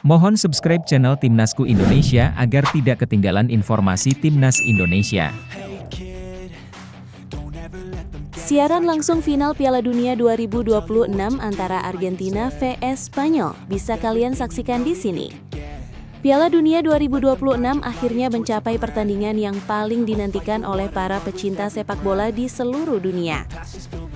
Mohon subscribe channel Timnasku Indonesia agar tidak ketinggalan informasi Timnas Indonesia. Siaran langsung final Piala Dunia 2026 antara Argentina vs Spanyol bisa kalian saksikan di sini. Piala Dunia 2026 akhirnya mencapai pertandingan yang paling dinantikan oleh para pecinta sepak bola di seluruh dunia.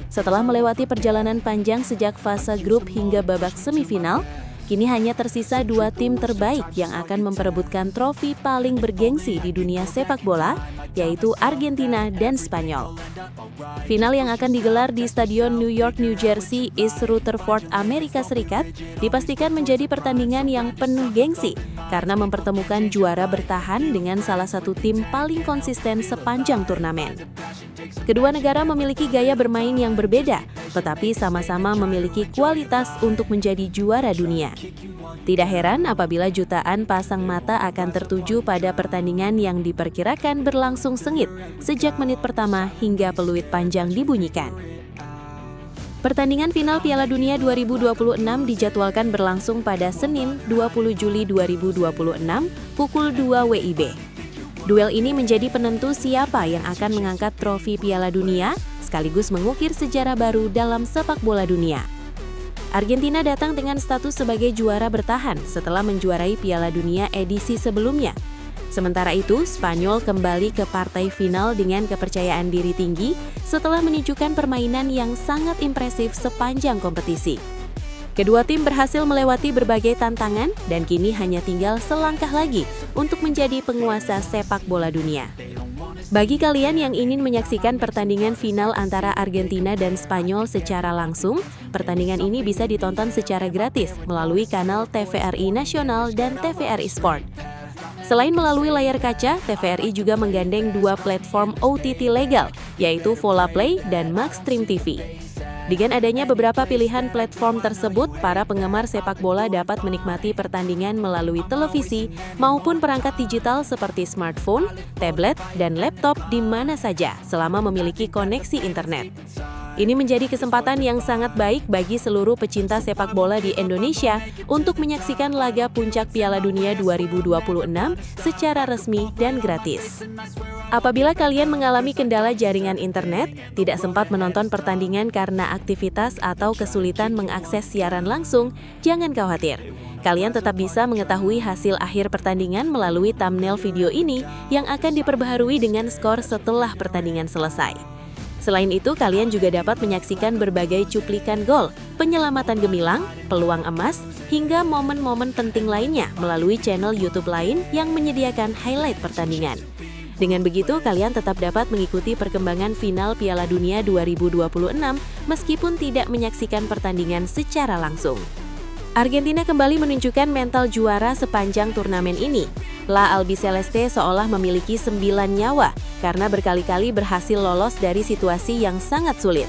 Setelah melewati perjalanan panjang sejak fase grup hingga babak semifinal, kini hanya tersisa dua tim terbaik yang akan memperebutkan trofi paling bergengsi di dunia sepak bola, yaitu Argentina dan Spanyol. Final yang akan digelar di Stadion New York, New Jersey, East Rutherford, Amerika Serikat, dipastikan menjadi pertandingan yang penuh gengsi karena mempertemukan juara bertahan dengan salah satu tim paling konsisten sepanjang turnamen. Kedua negara memiliki gaya bermain yang berbeda, tetapi sama-sama memiliki kualitas untuk menjadi juara dunia. Tidak heran apabila jutaan pasang mata akan tertuju pada pertandingan yang diperkirakan berlangsung sengit sejak menit pertama hingga peluit panjang dibunyikan. Pertandingan final Piala Dunia 2026 dijadwalkan berlangsung pada Senin 20 Juli 2026 pukul 2 WIB. Duel ini menjadi penentu siapa yang akan mengangkat trofi Piala Dunia sekaligus mengukir sejarah baru dalam sepak bola dunia. Argentina datang dengan status sebagai juara bertahan setelah menjuarai Piala Dunia edisi sebelumnya. Sementara itu, Spanyol kembali ke partai final dengan kepercayaan diri tinggi setelah menunjukkan permainan yang sangat impresif sepanjang kompetisi. Kedua tim berhasil melewati berbagai tantangan dan kini hanya tinggal selangkah lagi untuk menjadi penguasa sepak bola dunia. Bagi kalian yang ingin menyaksikan pertandingan final antara Argentina dan Spanyol secara langsung, pertandingan ini bisa ditonton secara gratis melalui kanal TVRI Nasional dan TVRI Sport. Selain melalui layar kaca, TVRI juga menggandeng dua platform OTT legal, yaitu Volaplay dan Maxstream TV. Dengan adanya beberapa pilihan platform tersebut, para penggemar sepak bola dapat menikmati pertandingan melalui televisi maupun perangkat digital seperti smartphone, tablet, dan laptop di mana saja selama memiliki koneksi internet. Ini menjadi kesempatan yang sangat baik bagi seluruh pecinta sepak bola di Indonesia untuk menyaksikan laga puncak Piala Dunia 2026 secara resmi dan gratis. Apabila kalian mengalami kendala jaringan internet, tidak sempat menonton pertandingan karena aktivitas atau kesulitan mengakses siaran langsung, jangan khawatir. Kalian tetap bisa mengetahui hasil akhir pertandingan melalui thumbnail video ini yang akan diperbaharui dengan skor setelah pertandingan selesai. Selain itu, kalian juga dapat menyaksikan berbagai cuplikan gol, penyelamatan gemilang, peluang emas, hingga momen-momen penting lainnya melalui channel YouTube lain yang menyediakan highlight pertandingan. Dengan begitu, kalian tetap dapat mengikuti perkembangan final Piala Dunia 2026 meskipun tidak menyaksikan pertandingan secara langsung. Argentina kembali menunjukkan mental juara sepanjang turnamen ini. La Albiceleste seolah memiliki 9 nyawa karena berkali-kali berhasil lolos dari situasi yang sangat sulit.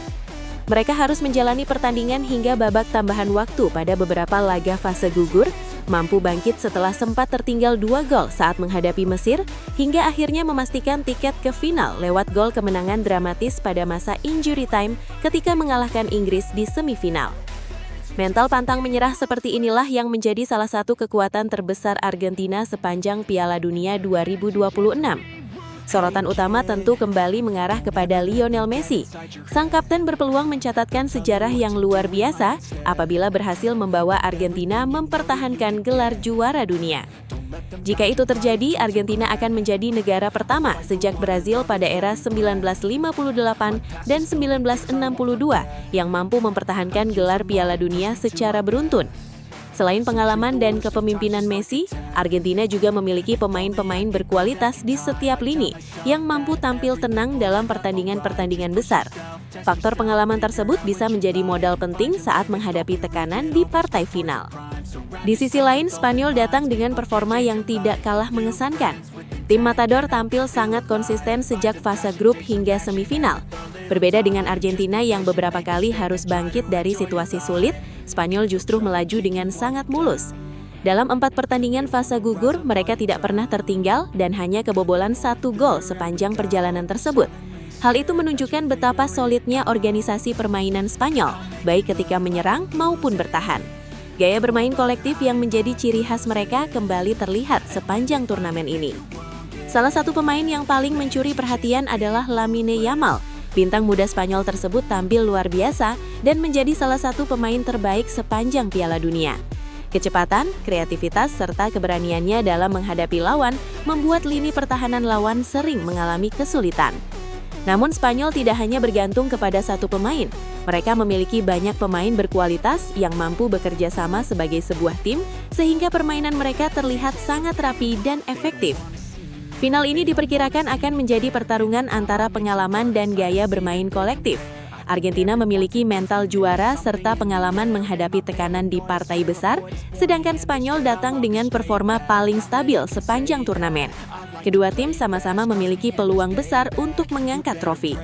Mereka harus menjalani pertandingan hingga babak tambahan waktu pada beberapa laga fase gugur, mampu bangkit setelah sempat tertinggal 2 gol saat menghadapi Mesir, hingga akhirnya memastikan tiket ke final lewat gol kemenangan dramatis pada masa injury time ketika mengalahkan Inggris di semifinal. Mental pantang menyerah seperti inilah yang menjadi salah satu kekuatan terbesar Argentina sepanjang Piala Dunia 2026. Sorotan utama tentu kembali mengarah kepada Lionel Messi. Sang kapten berpeluang mencatatkan sejarah yang luar biasa apabila berhasil membawa Argentina mempertahankan gelar juara dunia. Jika itu terjadi, Argentina akan menjadi negara pertama sejak Brazil pada era 1958 dan 1962 yang mampu mempertahankan gelar Piala Dunia secara beruntun. Selain pengalaman dan kepemimpinan Messi, Argentina juga memiliki pemain-pemain berkualitas di setiap lini yang mampu tampil tenang dalam pertandingan-pertandingan besar. Faktor pengalaman tersebut bisa menjadi modal penting saat menghadapi tekanan di partai final. Di sisi lain, Spanyol datang dengan performa yang tidak kalah mengesankan. Tim Matador tampil sangat konsisten sejak fase grup hingga semifinal. Berbeda dengan Argentina yang beberapa kali harus bangkit dari situasi sulit, Spanyol justru melaju dengan sangat mulus. Dalam 4 pertandingan fase gugur, mereka tidak pernah tertinggal dan hanya kebobolan 1 gol sepanjang perjalanan tersebut. Hal itu menunjukkan betapa solidnya organisasi permainan Spanyol, baik ketika menyerang maupun bertahan. Gaya bermain kolektif yang menjadi ciri khas mereka kembali terlihat sepanjang turnamen ini. Salah satu pemain yang paling mencuri perhatian adalah Lamine Yamal. Bintang muda Spanyol tersebut tampil luar biasa dan menjadi salah satu pemain terbaik sepanjang Piala Dunia. Kecepatan, kreativitas, serta keberaniannya dalam menghadapi lawan membuat lini pertahanan lawan sering mengalami kesulitan. Namun Spanyol tidak hanya bergantung kepada satu pemain. Mereka memiliki banyak pemain berkualitas yang mampu bekerja sama sebagai sebuah tim sehingga permainan mereka terlihat sangat rapi dan efektif. Final ini diperkirakan akan menjadi pertarungan antara pengalaman dan gaya bermain kolektif. Argentina memiliki mental juara serta pengalaman menghadapi tekanan di partai besar, sedangkan Spanyol datang dengan performa paling stabil sepanjang turnamen. Kedua tim sama-sama memiliki peluang besar untuk mengangkat trofi.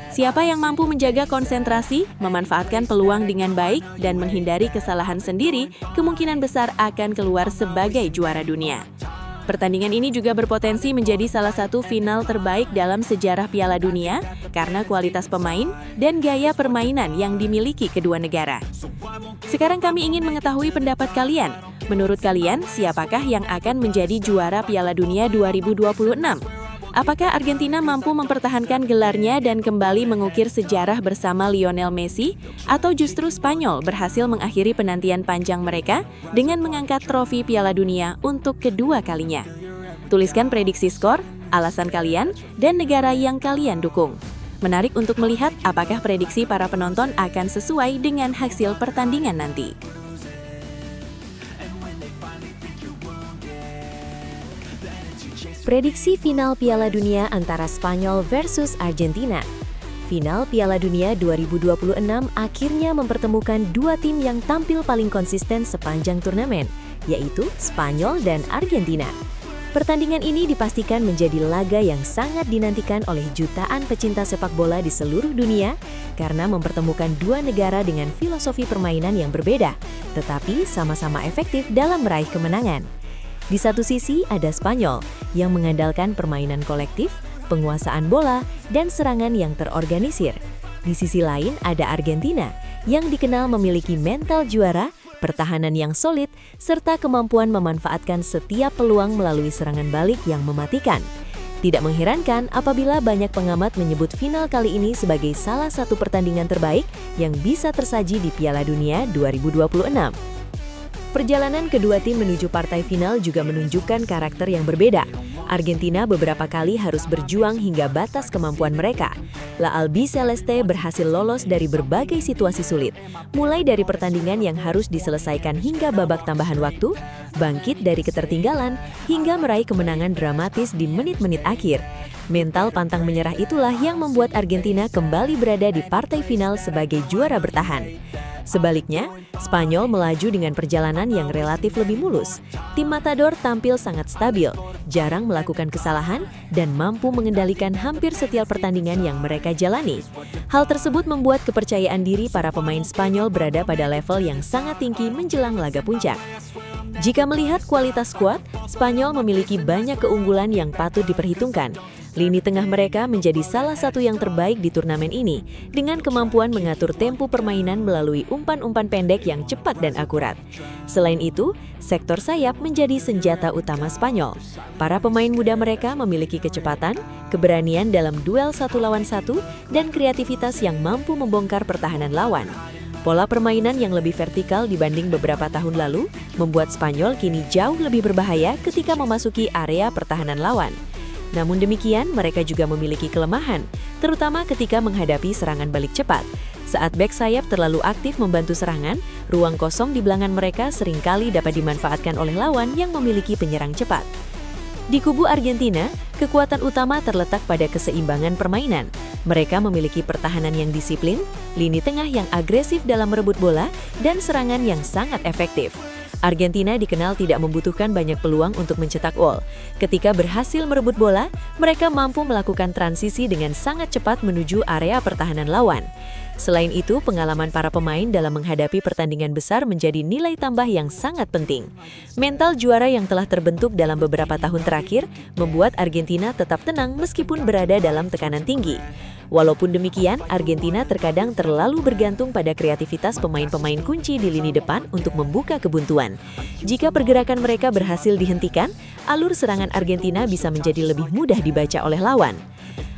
Siapa yang mampu menjaga konsentrasi, memanfaatkan peluang dengan baik, dan menghindari kesalahan sendiri, kemungkinan besar akan keluar sebagai juara dunia. Pertandingan ini juga berpotensi menjadi salah satu final terbaik dalam sejarah Piala Dunia karena kualitas pemain dan gaya permainan yang dimiliki kedua negara. Sekarang kami ingin mengetahui pendapat kalian. Menurut kalian, siapakah yang akan menjadi juara Piala Dunia 2026? Apakah Argentina mampu mempertahankan gelarnya dan kembali mengukir sejarah bersama Lionel Messi? Atau justru Spanyol berhasil mengakhiri penantian panjang mereka dengan mengangkat trofi Piala Dunia untuk kedua kalinya? Tuliskan prediksi skor, alasan kalian, dan negara yang kalian dukung. Menarik untuk melihat apakah prediksi para penonton akan sesuai dengan hasil pertandingan nanti. Prediksi final Piala Dunia antara Spanyol versus Argentina. Final Piala Dunia 2026 akhirnya mempertemukan dua tim yang tampil paling konsisten sepanjang turnamen, yaitu Spanyol dan Argentina. Pertandingan ini dipastikan menjadi laga yang sangat dinantikan oleh jutaan pecinta sepak bola di seluruh dunia karena mempertemukan dua negara dengan filosofi permainan yang berbeda, tetapi sama-sama efektif dalam meraih kemenangan. Di satu sisi ada Spanyol yang mengandalkan permainan kolektif, penguasaan bola, dan serangan yang terorganisir. Di sisi lain ada Argentina yang dikenal memiliki mental juara, pertahanan yang solid, serta kemampuan memanfaatkan setiap peluang melalui serangan balik yang mematikan. Tidak mengherankan apabila banyak pengamat menyebut final kali ini sebagai salah satu pertandingan terbaik yang bisa tersaji di Piala Dunia 2026. Perjalanan kedua tim menuju partai final juga menunjukkan karakter yang berbeda. Argentina beberapa kali harus berjuang hingga batas kemampuan mereka. La Albiceleste berhasil lolos dari berbagai situasi sulit, mulai dari pertandingan yang harus diselesaikan hingga babak tambahan waktu, bangkit dari ketertinggalan, hingga meraih kemenangan dramatis di menit-menit akhir. Mental pantang menyerah itulah yang membuat Argentina kembali berada di partai final sebagai juara bertahan. Sebaliknya, Spanyol melaju dengan perjalanan yang relatif lebih mulus. Tim Matador tampil sangat stabil, jarang melakukan kesalahan, dan mampu mengendalikan hampir setiap pertandingan yang mereka jalani. Hal tersebut membuat kepercayaan diri para pemain Spanyol berada pada level yang sangat tinggi menjelang laga puncak. Jika melihat kualitas skuad, Spanyol memiliki banyak keunggulan yang patut diperhitungkan. Lini tengah mereka menjadi salah satu yang terbaik di turnamen ini, dengan kemampuan mengatur tempo permainan melalui umpan-umpan pendek yang cepat dan akurat. Selain itu, sektor sayap menjadi senjata utama Spanyol. Para pemain muda mereka memiliki kecepatan, keberanian dalam duel satu lawan satu, dan kreativitas yang mampu membongkar pertahanan lawan. Pola permainan yang lebih vertikal dibanding beberapa tahun lalu membuat Spanyol kini jauh lebih berbahaya ketika memasuki area pertahanan lawan. Namun demikian, mereka juga memiliki kelemahan, terutama ketika menghadapi serangan balik cepat. Saat bek sayap terlalu aktif membantu serangan, ruang kosong di belakang mereka seringkali dapat dimanfaatkan oleh lawan yang memiliki penyerang cepat. Di kubu Argentina, kekuatan utama terletak pada keseimbangan permainan. Mereka memiliki pertahanan yang disiplin, lini tengah yang agresif dalam merebut bola, dan serangan yang sangat efektif. Argentina dikenal tidak membutuhkan banyak peluang untuk mencetak gol. Ketika berhasil merebut bola, mereka mampu melakukan transisi dengan sangat cepat menuju area pertahanan lawan. Selain itu, pengalaman para pemain dalam menghadapi pertandingan besar menjadi nilai tambah yang sangat penting. Mental juara yang telah terbentuk dalam beberapa tahun terakhir membuat Argentina tetap tenang meskipun berada dalam tekanan tinggi. Walaupun demikian, Argentina terkadang terlalu bergantung pada kreativitas pemain-pemain kunci di lini depan untuk membuka kebuntuan. Jika pergerakan mereka berhasil dihentikan, alur serangan Argentina bisa menjadi lebih mudah dibaca oleh lawan.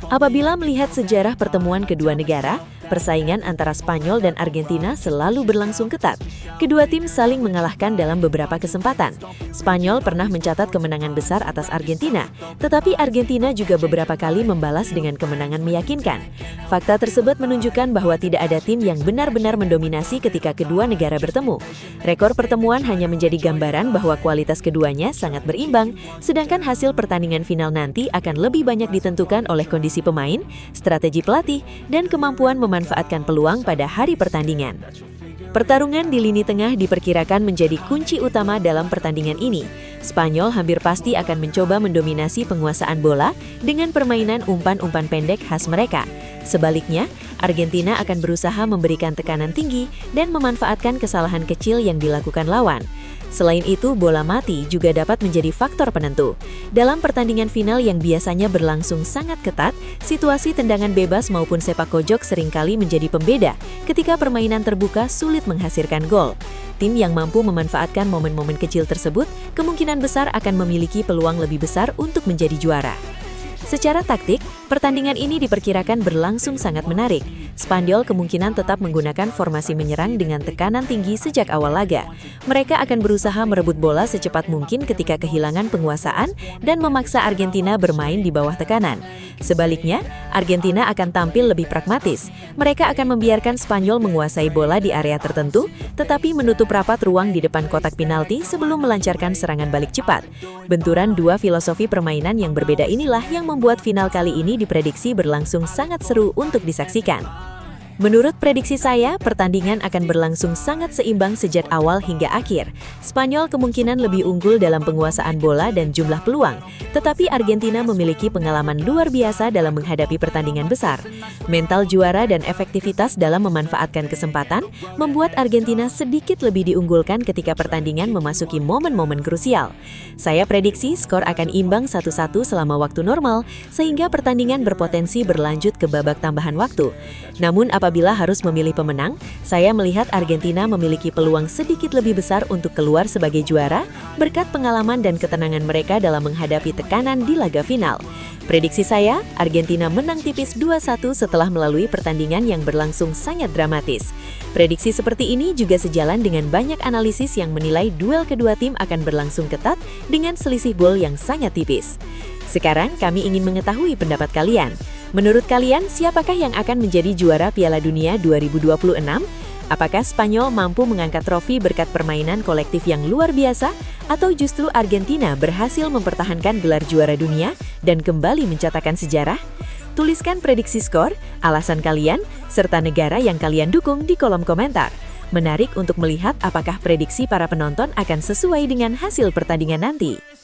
Apabila melihat sejarah pertemuan kedua negara, persaingan antara Spanyol dan Argentina selalu berlangsung ketat. Kedua tim saling mengalahkan dalam beberapa kesempatan. Spanyol pernah mencatat kemenangan besar atas Argentina, tetapi Argentina juga beberapa kali membalas dengan kemenangan meyakinkan. Fakta tersebut menunjukkan bahwa tidak ada tim yang benar-benar mendominasi ketika kedua negara bertemu. Rekor pertemuan hanya menjadi gambaran bahwa kualitas keduanya sangat berimbang, sedangkan hasil pertandingan final nanti akan lebih banyak ditentukan oleh kondisi pemain, strategi pelatih, dan kemampuan memanfaatkan peluang pada hari pertandingan. Pertarungan di lini tengah diperkirakan menjadi kunci utama dalam pertandingan ini. Spanyol hampir pasti akan mencoba mendominasi penguasaan bola dengan permainan umpan-umpan pendek khas mereka. Sebaliknya, Argentina akan berusaha memberikan tekanan tinggi dan memanfaatkan kesalahan kecil yang dilakukan lawan. Selain itu, bola mati juga dapat menjadi faktor penentu. Dalam pertandingan final yang biasanya berlangsung sangat ketat, situasi tendangan bebas maupun sepak pojok seringkali menjadi pembeda ketika permainan terbuka sulit menghasilkan gol. Tim yang mampu memanfaatkan momen-momen kecil tersebut kemungkinan besar akan memiliki peluang lebih besar untuk menjadi juara. Secara taktik, pertandingan ini diperkirakan berlangsung sangat menarik. Spanyol kemungkinan tetap menggunakan formasi menyerang dengan tekanan tinggi sejak awal laga. Mereka akan berusaha merebut bola secepat mungkin ketika kehilangan penguasaan dan memaksa Argentina bermain di bawah tekanan. Sebaliknya, Argentina akan tampil lebih pragmatis. Mereka akan membiarkan Spanyol menguasai bola di area tertentu, tetapi menutup rapat ruang di depan kotak penalti sebelum melancarkan serangan balik cepat. Benturan dua filosofi permainan yang berbeda inilah yang membuat final kali ini diprediksi berlangsung sangat seru untuk disaksikan. Menurut prediksi saya, pertandingan akan berlangsung sangat seimbang sejak awal hingga akhir. Spanyol kemungkinan lebih unggul dalam penguasaan bola dan jumlah peluang, tetapi Argentina memiliki pengalaman luar biasa dalam menghadapi pertandingan besar. Mental juara dan efektivitas dalam memanfaatkan kesempatan membuat Argentina sedikit lebih diunggulkan ketika pertandingan memasuki momen-momen krusial. Saya prediksi skor akan imbang 1-1 selama waktu normal, sehingga pertandingan berpotensi berlanjut ke babak tambahan waktu. Namun apabila harus memilih pemenang, saya melihat Argentina memiliki peluang sedikit lebih besar untuk keluar sebagai juara berkat pengalaman dan ketenangan mereka dalam menghadapi tekanan di laga final. Prediksi saya, Argentina menang tipis 2-1 setelah melalui pertandingan yang berlangsung sangat dramatis. Prediksi seperti ini juga sejalan dengan banyak analisis yang menilai duel kedua tim akan berlangsung ketat dengan selisih gol yang sangat tipis. Sekarang kami ingin mengetahui pendapat kalian. Menurut kalian, siapakah yang akan menjadi juara Piala Dunia 2026? Apakah Spanyol mampu mengangkat trofi berkat permainan kolektif yang luar biasa? Atau justru Argentina berhasil mempertahankan gelar juara dunia dan kembali mencatatkan sejarah? Tuliskan prediksi skor, alasan kalian, serta negara yang kalian dukung di kolom komentar. Menarik untuk melihat apakah prediksi para penonton akan sesuai dengan hasil pertandingan nanti.